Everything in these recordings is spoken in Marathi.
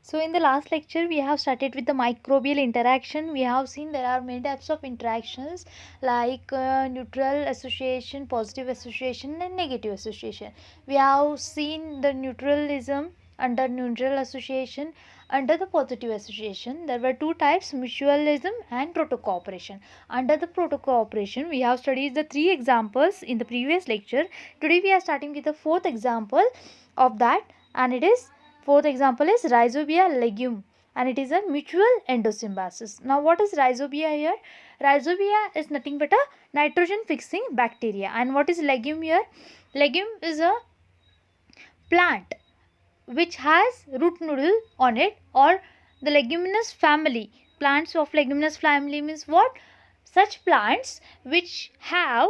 So in the last lecture we have started with the microbial interaction. We have seen there are many types of interactions like neutral association, positive association and negative association. We have seen the neutralism under neutral association. Under the positive association there were two types, mutualism and proto-cooperation. Under the proto-cooperation we have studied the three examples in the previous lecture. Today we are starting with the fourth example of that, and it is fourth example is Rhizobia legume, and it is a mutual endosymbiosis. Now what is Rhizobia here? Rhizobia is nothing but a nitrogen fixing bacteria. And what is legume here? Legume is a plant which has root nodule on it, or the leguminous family. Plants of leguminous family means what? Such plants which have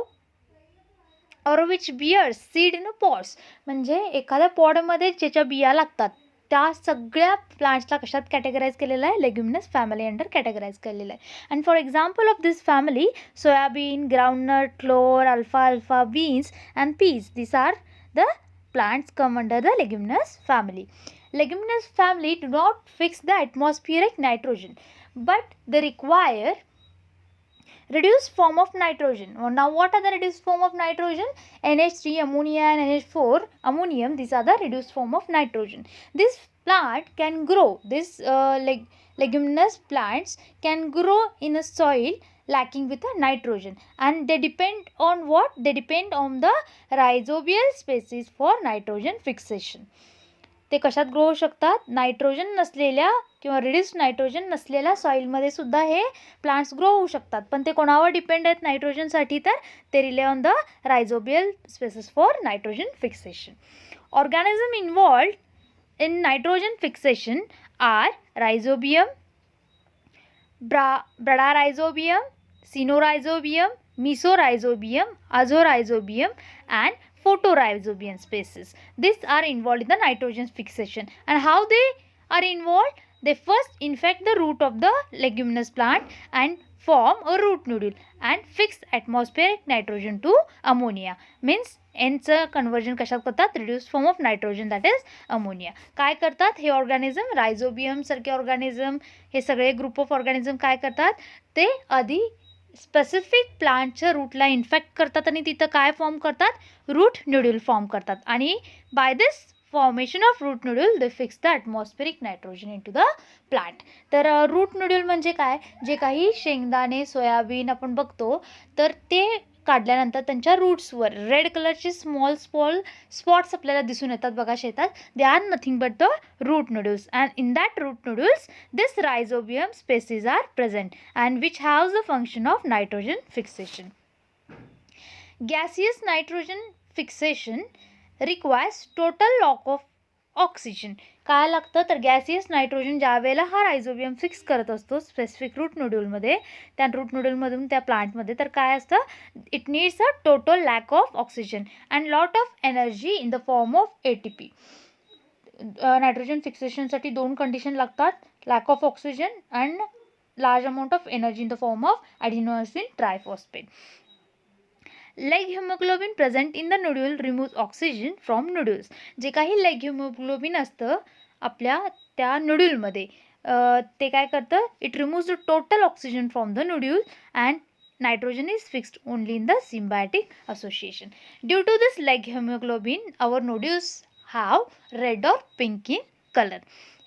or which bears seed in a pods. म्हणजे एखाद्या पॉडमध्ये ज्याच्या बिया लागतात त्या सगळ्या प्लांट्सला कशात कॅटेगराईज केलेलं आहे? लेग्युमिनस फॅमिली अंडर कॅटेगराईज केलेलं आहे. And for example of this family, soybean, groundnut, flower, alpha beans and peas, this are the plants come under the leguminous family. Leguminous family do not fix the atmospheric nitrogen, but they require reduced form of nitrogen. Now what are the reduced form of nitrogen? NH3, ammonia and NH4 ammonium, these are the reduced form of nitrogen. This plant can grow, this leguminous plants can grow in a soil lacking with a nitrogen, and they depend on what? They depend on the rhizobial species for nitrogen fixation. ते कशात ग्रो होऊ शकतात? नायट्रोजन नसलेल्या किंवा रिड्यूस्ड नायट्रोजन नसलेल्या सॉईलमध्ये सुद्धा हे प्लांट्स ग्रो होऊ शकतात. पण ते कोणावर डिपेंड आहेत नायट्रोजनसाठी? तर ते rely on the rhizobial species for nitrogen fixation. Organism involved in nitrogen fixation are rhizobium, bradyrhizobium, sinorhizobium, mesorhizobium, azorhizobium and photorhizobium species. These are involved in the nitrogen fixation. And how they are involved? They first infect the root of the leguminous plant and form a root nodule and fix atmospheric nitrogen to ammonia. Means यांचं कन्वर्जन कशात करतात? Reduced form of nitrogen, that is ammonia. काय करतात हे ऑर्गॅनिझम? रायझोबियम सारखे ऑर्गॅनिझम, हे सगळे ग्रुप ऑफ ऑर्गॅनिझम काय करतात? ते आधी स्पेसिफिक प्लांटच्या रूटला इन्फेक्ट करतात आणि तिथं काय फॉर्म करतात? रूट नोड्यूल फॉर्म करतात. आणि by this formation of root nodule they fix the atmospheric nitrogen into the plant. तर रूट नोड्यूल म्हणजे काय? जे काही शेंगदाणे, सोयाबीन आपण बघतो तर ते काढल्यानंतर त्यांच्या रूट्सवर रेड कलरचे स्मॉल स्पॉट्स आपल्याला दिसून येतात बघा शेतात. They are nothing but the root nodules, and in that root nodules this rhizobium species are present and which has the function of nitrogen fixation. Gaseous nitrogen fixation requires total loss of oxygen. काय लागतं? तर गॅसियस नायट्रोजन ज्या वेळेला हा रायझोबियम फिक्स करत असतो स्पेसिफिक रूट नोड्यूलमध्ये, त्या रूट नोड्यूलमधून त्या प्लांटमध्ये, तर काय असतं? It needs a total lack of oxygen and lot of energy in the form of ATP. Nitrogen फिक्सेशनसाठी दोन कंडिशन लागतात, lack of oxygen and large amount of energy in the form of adenosine triphosphate. Leg haemoglobin present in the nodule remove oxygen from nodules. जे काही लेग हिमोग्लोबिन असतं आपल्या त्या नोड्यूलमध्ये ते काय करतं? It removes the total oxygen from the nodule and nitrogen is fixed only in the symbiotic association. Due to this leg hemoglobin, our nodules have red or pink in color.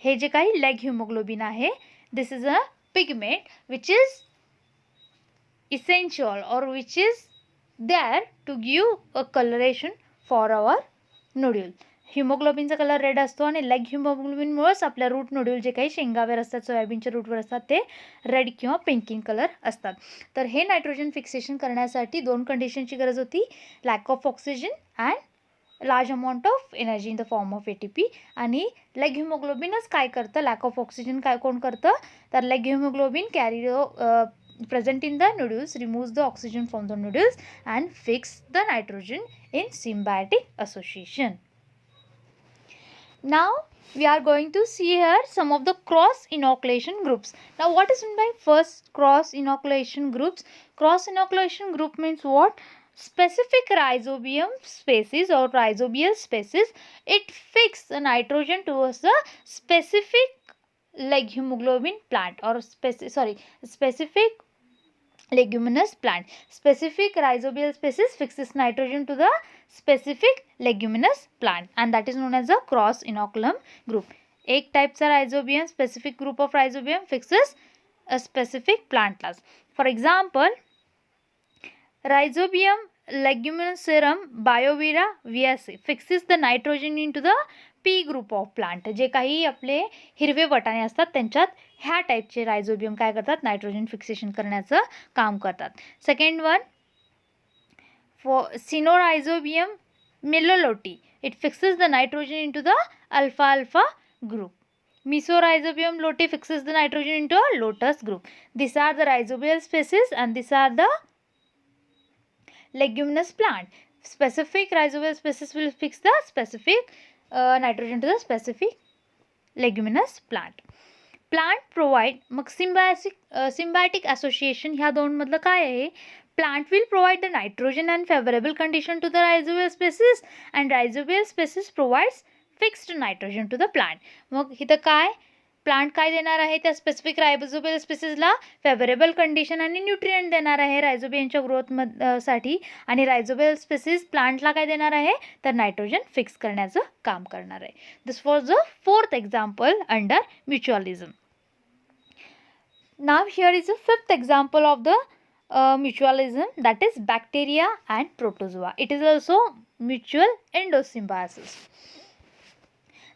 हे जे काही leg hemoglobin आहे, this is a pigment which is essential or which is there to give a coloration for our nodule. हिमोग्लोबिनचा कलर रेड असतो आणि लेग हिमोग्लोबिनमुळेच आपल्या रूट नोड्यूल जे काही शेंगावर असतात, सोयाबीनच्या रूटवर असतात, ते रेड किंवा पिंकिंग कलर असतात. तर हे नायट्रोजन फिक्सेशन करण्यासाठी दोन कंडिशनची गरज होती, lakh of oxygen and large amount of energy in the form of ATP. आणि लेग हिमोग्लोबिनच काय करतं? लॅक ऑफ ऑक्सिजन काय कोण करतं? तर leg haemoglobin carry present in the nodules removes the oxygen from the nodules and fix the nitrogen in symbiotic association. Now we are going to see here some of the cross inoculation groups. Now what is meant by first cross inoculation groups? Cross inoculation group means what? Specific rhizobium species or rhizobial species, it fixes the nitrogen towards the specific legumoglobin plant or specific leguminous plant. Specific rhizobial species fixes nitrogen to the specific leguminous plant and that is known as a cross inoculum group. एक टाइपचा rhizobium, specific group of rhizobium fixes a specific plant class. For example, Rhizobium leguminosarum Biovira viaceae fixes the nitrogen into the P group of plant. जे काही आपले हिरवे वाटाणे असतात त्यांच्यात ह्या टाईपचे रायझोबियम काय करतात, नायट्रोजन फिक्सेशन करण्याचं काम करतात. Second one for sinorhizobium meliloti, it fixes the nitrogen into the alpha alpha group. Mesorhizobium lote fixes the nitrogen into a lotus group. These are the rhizobial species and these are the leguminous plant. Specific rhizobial species will fix the specific nitrogen to the specific leguminous plant. Plant provide मग symbiotic association ह्या दोन मधलं काय आहे, plant will provide the nitrogen and favorable condition to the rhizobial species and rhizobial species provides fixed nitrogen to the plant. मग इथं काय प्लांट काय देणार आहे त्या स्पेसिफिक रायझोबियल स्पेसिसला फेवरेबल कंडिशन आणि न्यूट्रिएंट देणार आहे रायझोबियमच्या ग्रोथ साठी आणि रायझोबियल स्पेसिस प्लांटला काय देणार आहे तर नायट्रोजन फिक्स करण्याचं काम करणार आहे. This was the fourth example under mutualism. Now here is a fifth example of the mutualism, that is bacteria and protozoa. It is also mutual endosymbiosis.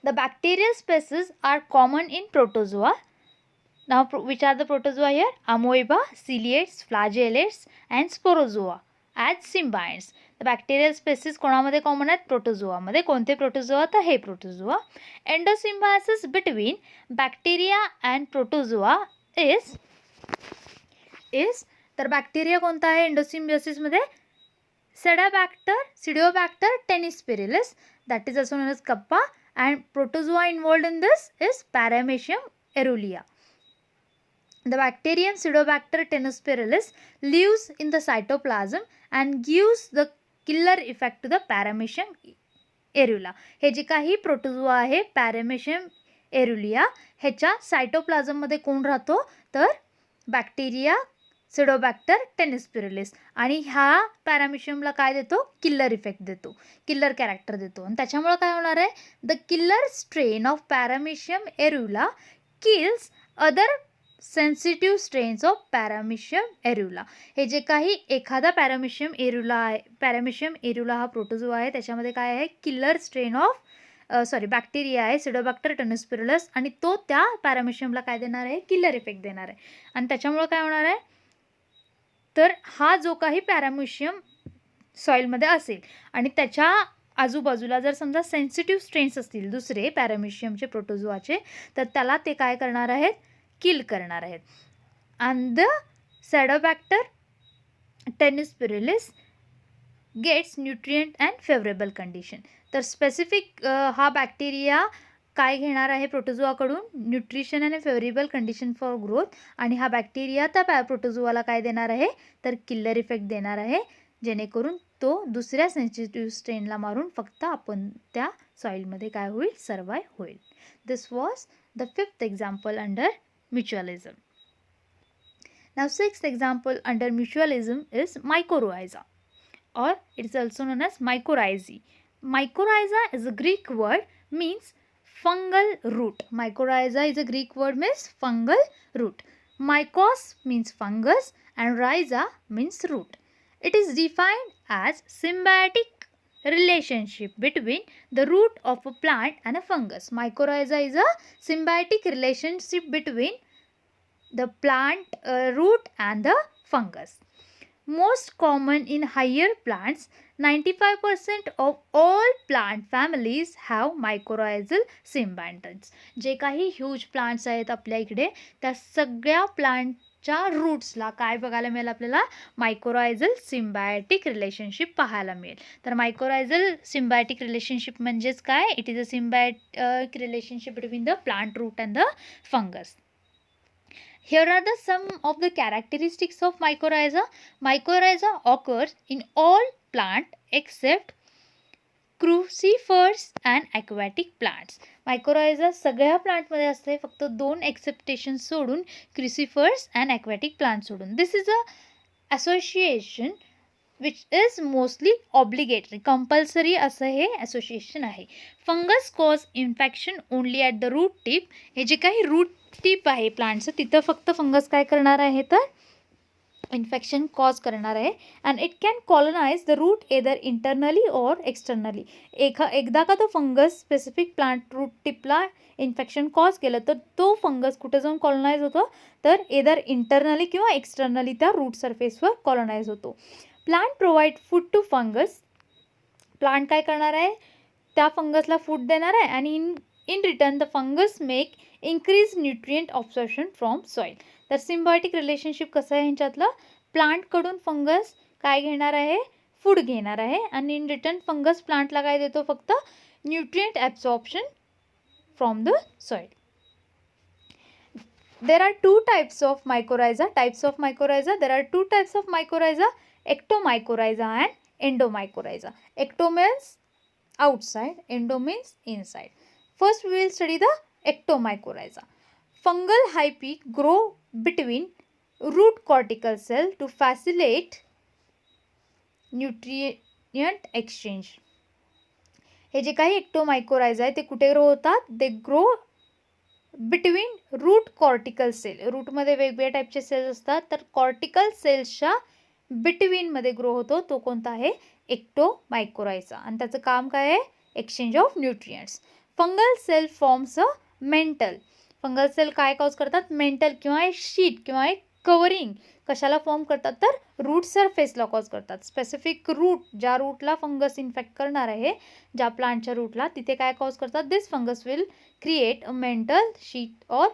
The bacterial species are common in protozoa. Now which are the protozoa here? Amoeba, ciliates, flagellates and sporozoa as symbionts. The bacterial species कोणामध्ये कॉमन आहेत, प्रोटोझोआ मध्ये. कोणते प्रोटोझोआ तर हे protozoa. Endosymbiosis between bacteria and protozoa is तर बॅक्टेरिया कोणता आहे एंडोसिम्बियोसिस मध्ये, सिडिओबॅक्टर टेनिस्पिरिलिस, that is also known as kappa, and protozoa involved in this is Paramecium aerugea. The bacterium Pseudobacter tenuspiralis lives in the cytoplasm and gives the killer effect to the Paramecium aerugea. हे जे काही प्रोटोझोआ आहे Paramecium aerugea ह्याच्या सायटोप्लाझम मध्ये कोण राहतो तर बॅक्टेरिया सिडोबॅक्टर टेनिस्पिरिलिस आणि ह्या पॅरामिशियमला काय देतो, किल्लर इफेक्ट देतो, किल्लर कॅरेक्टर देतो आणि त्याच्यामुळे काय होणार आहे, the killer strain of paramecium aurelia kills other sensitive strains of paramecium aurelia. हे जे काही एखादा पॅरामिशियम एरुला आहे, पॅरामिशियम एरुला हा प्रोटोझोआ आहे त्याच्यामध्ये काय आहे, किल्लर स्ट्रेन ऑफ बॅक्टेरिया आहे सिडोबॅक्टर टेनिस्पिरिलिस आणि तो त्या पॅरामिशियमला काय देणार आहे, किल्लर इफेक्ट देणार आहे आणि त्याच्यामुळे काय होणार आहे तर हा जो काही पॅरामिशियम सॉईलमध्ये असेल आणि त्याच्या आजूबाजूला जर समजा सेन्सिटिव्ह स्ट्रेन्स असतील दुसरे पॅरामिशियमचे प्रोटोझोआचे तर त्याला ते काय करणार आहेत, किल करणार आहेत. And the caedibacter taeniospiralis gets nutrient and favourable condition. तर स्पेसिफिक हा बॅक्टेरिया काय घेणार आहे प्रोटोझोआकडून, न्यूट्रिशन आणि फेवरेबल कंडिशन फॉर ग्रोथ आणि हा बॅक्टेरिया त्या प्रोटोझोआला काय देणार आहे तर किल्लर इफेक्ट देणार आहे जेणेकरून तो दुसऱ्या सेन्सिटिव्ह स्ट्रेनला मारून फक्त आपण त्या सॉईलमध्ये काय होईल, सर्वाइव्ह होईल. This was the fifth example under mutualism. Now sixth example under mutualism is mycorrhiza or it is also known as mycorrhizae. Mycorrhiza is a Greek word means fungal root. Mycorrhiza is a Greek word means fungal root. Mycos means fungus and rhiza means root. It is defined as symbiotic relationship between the root of a plant and a fungus. Mycorrhiza is a symbiotic relationship between the plant root and the fungus. Most common in higher plants, 95% of all plant families have mycorrhizal symbionts. जे काही ह्यूज प्लांट्स आहेत आपल्या इकडे त्या सगळ्या प्लांटच्या रूट्सला काय बघायला मिळेल आपल्याला, मायकोरायझल सिम्बायोटिक रिलेशनशिप पाहायला मिळेल. तर मायकोरायझल सिम्बायोटिक रिलेशनशिप म्हणजेच काय, it is a symbiotic relationship between the plant root and the fungus. Here are the some of the characteristics of mycorrhiza. Mycorrhiza occurs in all plant except crucifers and aquatic plants. Mycorrhiza सगळ्या प्लांटमध्ये असते, फक्त 2 एक्सेप्टेशन सोडून, क्रुसिफर्स अँड ॲक्वॅटिक प्लांट सोडून. This is a association which is mostly obligatory, compulsory असं हे असोसिएशन आहे. Fungus cause infection only at the root tip. हे जे काही रूट टिप आहे प्लांटचं, तिथं फक्त फंगस काय करणार आहे तर इन्फेक्शन कॉज करणार आहे. And it can colonise the root either internally or externally. एकदा का तो फंगस स्पेसिफिक प्लांट रूट टिपला इन्फेक्शन कॉज केलं तर तो फंगस कुठे जाऊन कॉलनाइज होतो तर एदर इंटरनली किंवा एक्सटर्नली त्या रूट सरफेसवर कॉलनाइज होतो. Plant provide food to fungus. Plant काय करणार आहे, त्या फंगसला फूड देणार आहे आणि in return the fungus make increase nutrient absorption from soil. तर सिम्बायोटिक रिलेशनशिप कसं आहे ह्यांच्यातलं, प्लांटकडून फंगस काय घेणार आहे, फूड घेणार आहे आणि इन रिटर्न फंगस प्लांटला काय देतो, फक्त nutrient absorption from the soil. There are two types of mycorrhiza. There are two types of mycorrhiza, ectomycorrhiza and endomycorrhiza. Ecto means outside, endo means inside. First we will study the ectomycorrhiza. Fungal hyphae grow between root cortical cell to facilitate nutrient exchange. हे जे काही ectomycorrhiza आहे ते कुठे ग्रो होतात, ते grow between root cortical cell. रूटमध्ये वेगवेगळ्या टाईपचे सेल्स असतात, तर कॉर्टिकल सेल्सच्या बिटवीनमध्ये ग्रो होतो, तो कोणता आहे, एक्टोमायकोरायझा. आणि त्याचं काम काय आहे, exchange of nutrients. Fungal cell forms a mantle. Fungal cell काय कॉज करतात, मेंटल किंवा एक शीट किंवा एक कवरिंग कशाला फॉर्म करतात तर रूट सरफेसला कॉज करतात. स्पेसिफिक रूट, ज्या रूटला फंगस इन्फेक्ट करणार आहे, ज्या प्लांटच्या रूटला, तिथे काय कॉज करतात, this fungus will create a mental sheet or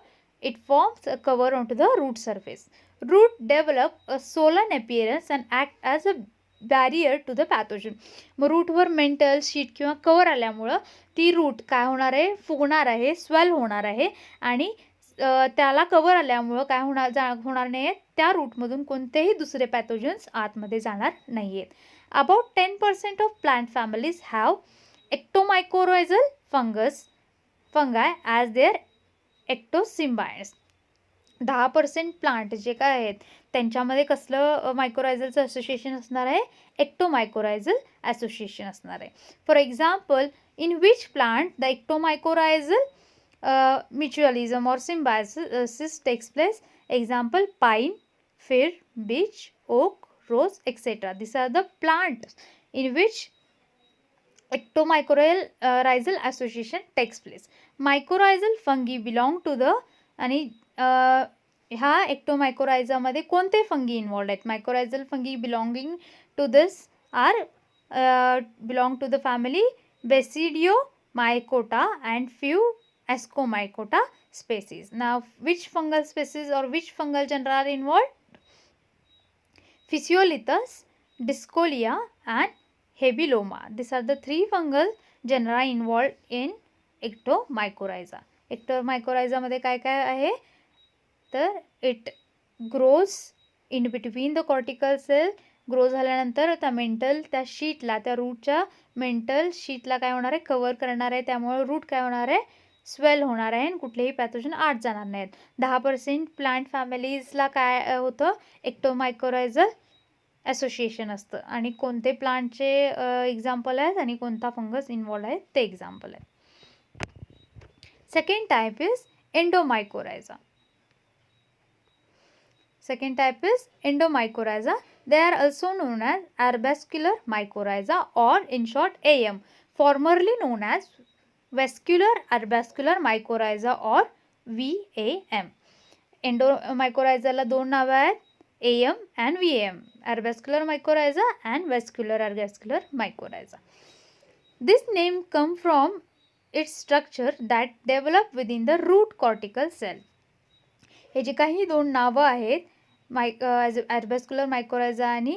it forms a cover onto the root surface. Root develop a swollen appearance and act as a barrier to the pathogen. मग रूटवर मेंटल शीट किंवा कवर आल्यामुळं ती रूट काय होणार आहे, फुगणार आहे, स्वेल होणार आहे आणि त्याला कवर आल्यामुळं काय होणार नाही, त्या रूटमधून कोणतेही दुसरे पॅथोजन्स आतमध्ये जाणार नाही आहेत. About 10% of plant families have ectomycorrhizal fungi as their ectosymbiont. 10% प्लांट जे काय आहेत त्यांच्यामध्ये कसलं मायक्रोरायझलचं असोसिएशन असणार आहे, एक्टोमायकोरायझल असोसिएशन असणार आहे. For example, in which plant the ectomycorrhizal mutualism or symbiosis takes place. Example, pine, fir, beech, oak, rose, etc. These are the plants in which ectomycorrhizal association takes place. Mycorrhizal fungi belong to the आणि ह्या ectomycorrhiza मध्ये कोणते फंगी इन्वॉल्ड आहेत, mycorrhizal fungi belonging to this are belong to the family Basidiomycota and few Ascomycota species. Now which fungal species or which fungal genera are involved? Physiolithus, Discolia and Hebilloma. These are the three fungal genera involved in ectomycorrhiza. ectomycorrhiza मध्ये काय काय आहे तर it grows in between the cortical cell. Grow झाल्यानंतर त्या मेंटल त्या शीटला, त्या रूटच्या मेंटल शीटला काय होणार आहे, कव्हर करणार आहे. त्यामुळे रूट काय होणार आहे, स्वेल होणार आहे आणि कुठलेही पॅथोजन आत जाणार नाहीत. 10% प्लांट फॅमिलीजला काय होतं, एक्टोमायकोरायझल असोसिएशन असतं. आणि कोणते प्लांटचे एक्झाम्पल आहेत आणि कोणता फंगस इन्वॉल्व आहे ते एक्झाम्पल आहे. Second type is endomycorrhiza. Second type is endomycorrhiza. They are also known as arbuscular mycorrhiza or in short AM, formerly known as vascular arbuscular mycorrhiza or VAM. Endomycorrhiza ला दोन नावे आहेत, AM and VAM, arbuscular mycorrhiza and vascular arbuscular mycorrhiza. This name come from its structure that develop within the root cortical cell. हे जे काही दोन नावं आहेत, arbuscular mycorrhiza आणि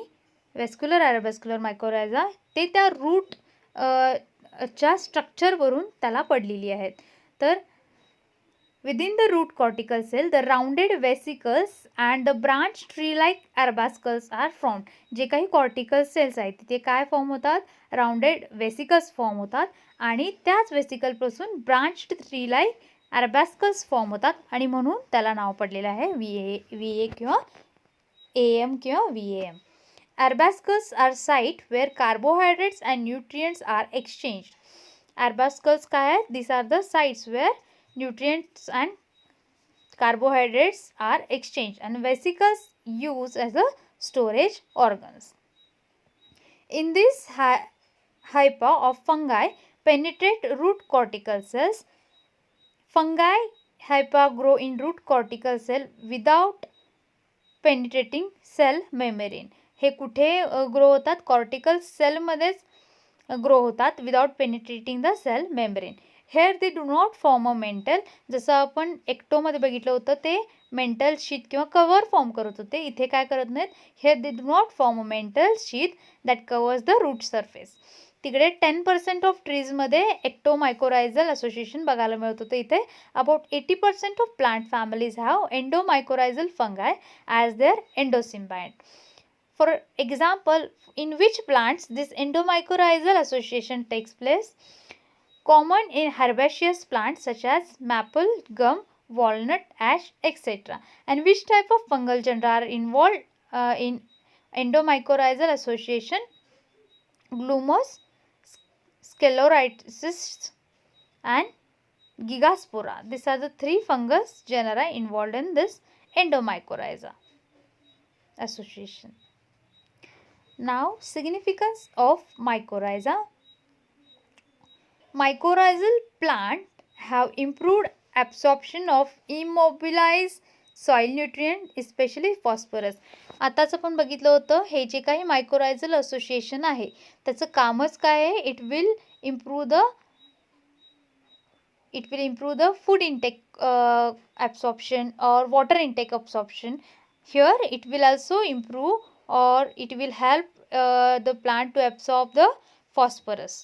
vascular arbuscular mycorrhiza, ते त्या रूट च्या स्ट्रक्चरवरून त्याला पडलेली आहेत. तर Within the root cortical cell, the rounded vesicles and the branch tree-like arbuscles are formed. जे काही cortical cells आहेत तिथे काय फॉर्म होतात? राउंडेड वेसिकल्स फॉर्म होतात आणि त्याच वेसिकल पासून branched tree like arbuscles form होतात आणि म्हणून त्याला नाव पडलेलं आहे VA किंवा AM किंवा VAM. Arbuscles are site where carbohydrates and nutrients are exchanged. Arbuscles काय आहेत? These are the sites where nutrients and carbohydrates are exchanged and vesicles used as a storage organs. In this hypa of fungi penetrate root cortical cells. Fungi hypa grow in root cortical cell without penetrating cell membrane. हे कुठे ग्रो होतात? कॉर्टिकल सेलमध्येच ग्रो होतात without penetrating the cell membrane. Here they do not form a mantle. जसं आपण एक्टोमध्ये बघितलं होतं ते मेंटल शीट किंवा कवर फॉर्म करत होते, इथे काय करत नाहीत. Here they do not form a mantle sheet that covers the root surface. तिकडे 10% ऑफ ट्रीजमध्ये एक्टोमायकोरायझल असोसिएशन बघायला मिळत होतं. इथे about 80% of plant families have endomycorrhizal fungi as their endosymbiont. For example, in which plants this endomycorrhizal association takes place? Common in herbaceous plants such as maple, gum, walnut, ash, etc. And which type of fungal genera are involved in endomycorrhizal association? Glumos, Scleroticis, and Gigaspora. These are the three fungus genera involved in this endomycorrhiza association. Now, significance of mycorrhiza. Mycorrhizal plant have improved absorption of immobilized soil nutrient, especially phosphorus. आताच आपण बघितलं होतं हे जे काही मायकोरायझल असोसिएशन आहे त्याचं कामच काय आहे? It will improve the food intake absorption or water intake absorption. Here it will also improve or it will help the plant to absorb the phosphorus.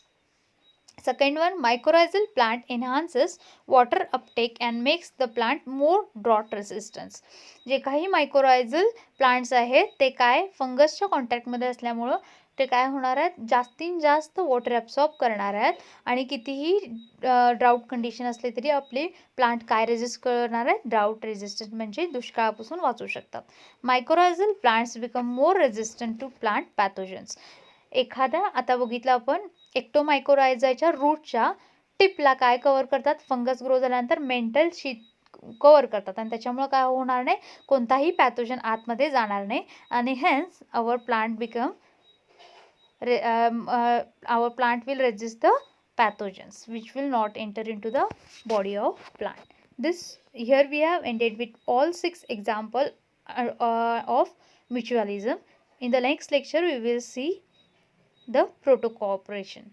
Second one, mycorrhizal plant enhances water uptake and makes the plant more drought resistance. जे काही mycorrhizal plants आहेत ते काय फंगसच्या कॉन्टॅक्टमध्ये असल्यामुळं ते काय होणार आहेत? जास्तीत जास्त वॉटर ॲब्सॉर्ब करणार आहेत आणि कितीही ड्राऊट कंडिशन असले तरी आपले प्लांट काय रेजिस्ट करणार आहेत? ड्राऊट रेजिस्टंट म्हणजे दुष्काळापासून वाचू शकतात. Mycorrhizal plants become more resistant to plant pathogens. एखादा आता बघितलं आपण एक्टोमायकोरायझाच्या रूटच्या टिपला काय कव्हर करतात? फंगस ग्रो झाल्यानंतर मेंटल शीट कव्हर करतात आणि त्याच्यामुळे काय होणार नाही? कोणताही पॅथोजन आतमध्ये जाणार नाही आणि hence our plant become our plant will resist the pathogens which will not enter into the body of plant. This here we have ended with all 6 example of mutualism. In the next lecture we will see the protocooperation.